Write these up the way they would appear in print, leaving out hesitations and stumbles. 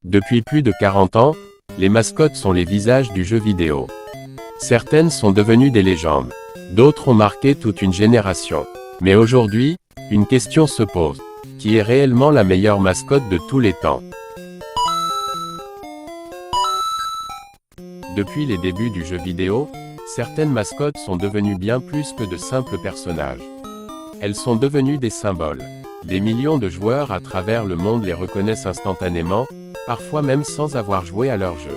Depuis plus de 40 ans, les mascottes sont les visages du jeu vidéo. Certaines sont devenues des légendes. D'autres ont marqué toute une génération. Mais aujourd'hui, une question se pose. Qui est réellement la meilleure mascotte de tous les temps? Depuis les débuts du jeu vidéo, certaines mascottes sont devenues bien plus que de simples personnages. Elles sont devenues des symboles. Des millions de joueurs à travers le monde les reconnaissent instantanément, parfois même sans avoir joué à leur jeu.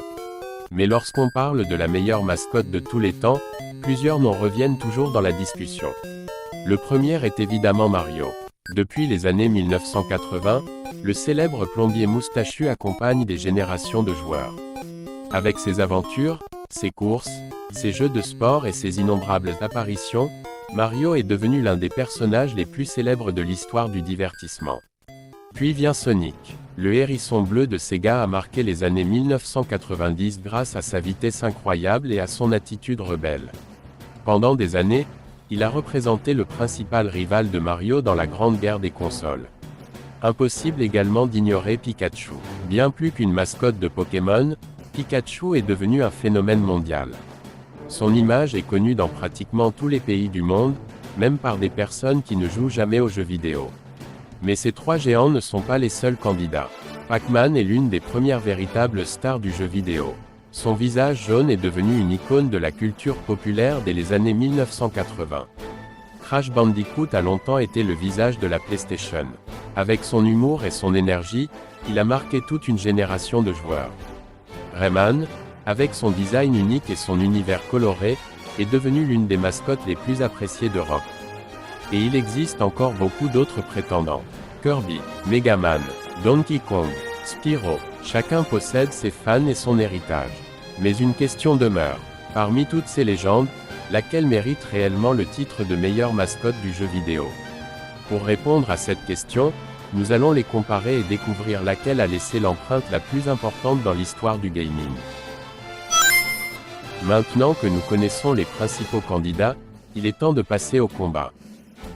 Mais lorsqu'on parle de la meilleure mascotte de tous les temps, plusieurs noms reviennent toujours dans la discussion. Le premier est évidemment Mario. Depuis les années 1980, le célèbre plombier moustachu accompagne des générations de joueurs. Avec ses aventures, ses courses, ses jeux de sport et ses innombrables apparitions, Mario est devenu l'un des personnages les plus célèbres de l'histoire du divertissement. Puis vient Sonic. Le hérisson bleu de Sega a marqué les années 1990 grâce à sa vitesse incroyable et à son attitude rebelle. Pendant des années, il a représenté le principal rival de Mario dans la grande guerre des consoles. Impossible également d'ignorer Pikachu. Bien plus qu'une mascotte de Pokémon, Pikachu est devenu un phénomène mondial. Son image est connue dans pratiquement tous les pays du monde, même par des personnes qui ne jouent jamais aux jeux vidéo. Mais ces trois géants ne sont pas les seuls candidats. Pac-Man est l'une des premières véritables stars du jeu vidéo. Son visage jaune est devenu une icône de la culture populaire dès les années 1980. Crash Bandicoot a longtemps été le visage de la PlayStation. Avec son humour et son énergie, il a marqué toute une génération de joueurs. Rayman, avec son design unique et son univers coloré, est devenu l'une des mascottes les plus appréciées d'Europe. Et il existe encore beaucoup d'autres prétendants. Kirby, Mega Man, Donkey Kong, Spyro, chacun possède ses fans et son héritage. Mais une question demeure. Parmi toutes ces légendes, laquelle mérite réellement le titre de meilleure mascotte du jeu vidéo? Pour répondre à cette question, nous allons les comparer et découvrir laquelle a laissé l'empreinte la plus importante dans l'histoire du gaming. Maintenant que nous connaissons les principaux candidats, il est temps de passer au combat.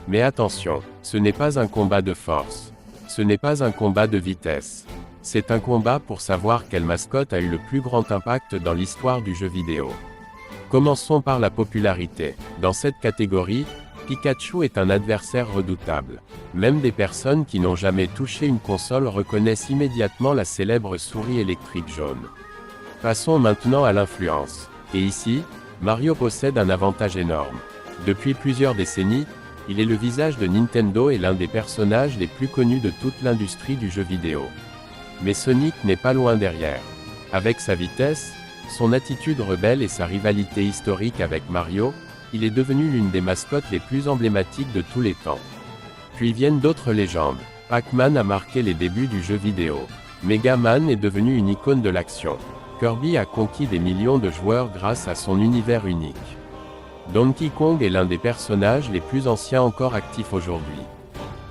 Mais attention, ce n'est pas un combat de force. Ce n'est pas un combat de vitesse. C'est un combat pour savoir quelle mascotte a eu le plus grand impact dans l'histoire du jeu vidéo. Commençons par la popularité. Dans cette catégorie, Pikachu est un adversaire redoutable. Même des personnes qui n'ont jamais touché une console reconnaissent immédiatement la célèbre souris électrique jaune. Passons maintenant à l'influence. Et ici, Mario possède un avantage énorme. Depuis plusieurs décennies, il est le visage de Nintendo et l'un des personnages les plus connus de toute l'industrie du jeu vidéo. Mais Sonic n'est pas loin derrière. Avec sa vitesse, son attitude rebelle et sa rivalité historique avec Mario, il est devenu l'une des mascottes les plus emblématiques de tous les temps. Puis viennent d'autres légendes. Pac-Man a marqué les débuts du jeu vidéo. Mega Man est devenu une icône de l'action. Kirby a conquis des millions de joueurs grâce à son univers unique. Donkey Kong est l'un des personnages les plus anciens encore actifs aujourd'hui.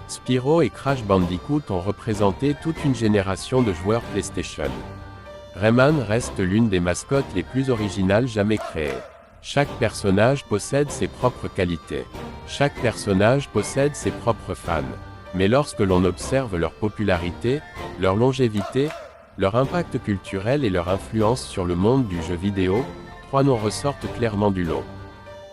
Spyro et Crash Bandicoot ont représenté toute une génération de joueurs PlayStation. Rayman reste l'une des mascottes les plus originales jamais créées. Chaque personnage possède ses propres qualités. Chaque personnage possède ses propres fans. Mais lorsque l'on observe leur popularité, leur longévité, leur impact culturel et leur influence sur le monde du jeu vidéo, trois noms ressortent clairement du lot.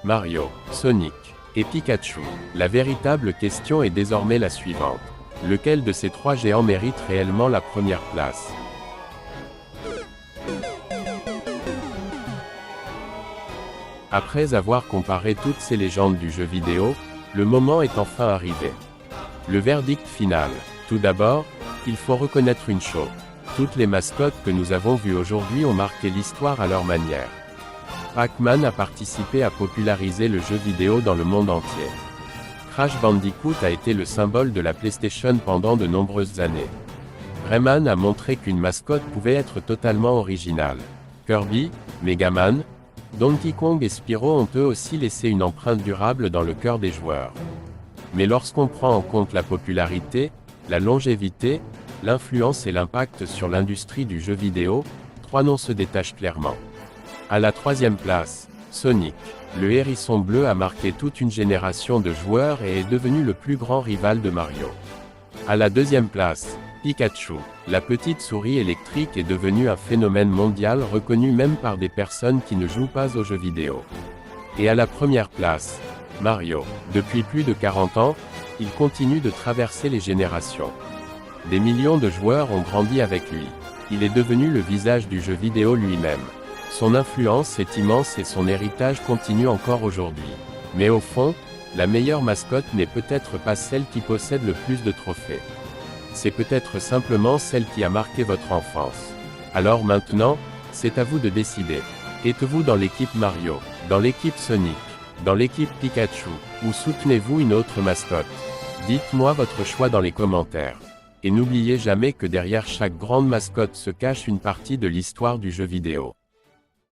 Mario, Sonic et Pikachu. La véritable question est désormais la suivante. Lequel de ces trois géants mérite réellement la première place? Après avoir comparé toutes ces légendes du jeu vidéo, le moment est enfin arrivé. Le verdict final. Tout d'abord, il faut reconnaître une chose. Toutes les mascottes que nous avons vues aujourd'hui ont marqué l'histoire à leur manière. Pac-Man a participé à populariser le jeu vidéo dans le monde entier. Crash Bandicoot a été le symbole de la PlayStation pendant de nombreuses années. Rayman a montré qu'une mascotte pouvait être totalement originale. Kirby, Mega Man, Donkey Kong et Spyro ont eux aussi laissé une empreinte durable dans le cœur des joueurs. Mais lorsqu'on prend en compte la popularité, la longévité, l'influence et l'impact sur l'industrie du jeu vidéo, trois noms se détachent clairement. À la troisième place, Sonic. Le hérisson bleu a marqué toute une génération de joueurs et est devenu le plus grand rival de Mario. À la deuxième place, Pikachu. La petite souris électrique est devenue un phénomène mondial reconnu même par des personnes qui ne jouent pas aux jeux vidéo. Et à la première place, Mario. Depuis plus de 40 ans, il continue de traverser les générations. Des millions de joueurs ont grandi avec lui. Il est devenu le visage du jeu vidéo lui-même. Son influence est immense et son héritage continue encore aujourd'hui. Mais au fond, la meilleure mascotte n'est peut-être pas celle qui possède le plus de trophées. C'est peut-être simplement celle qui a marqué votre enfance. Alors maintenant, c'est à vous de décider. Êtes-vous dans l'équipe Mario, dans l'équipe Sonic, dans l'équipe Pikachu, ou soutenez-vous une autre mascotte? Dites-moi votre choix dans les commentaires. Et n'oubliez jamais que derrière chaque grande mascotte se cache une partie de l'histoire du jeu vidéo.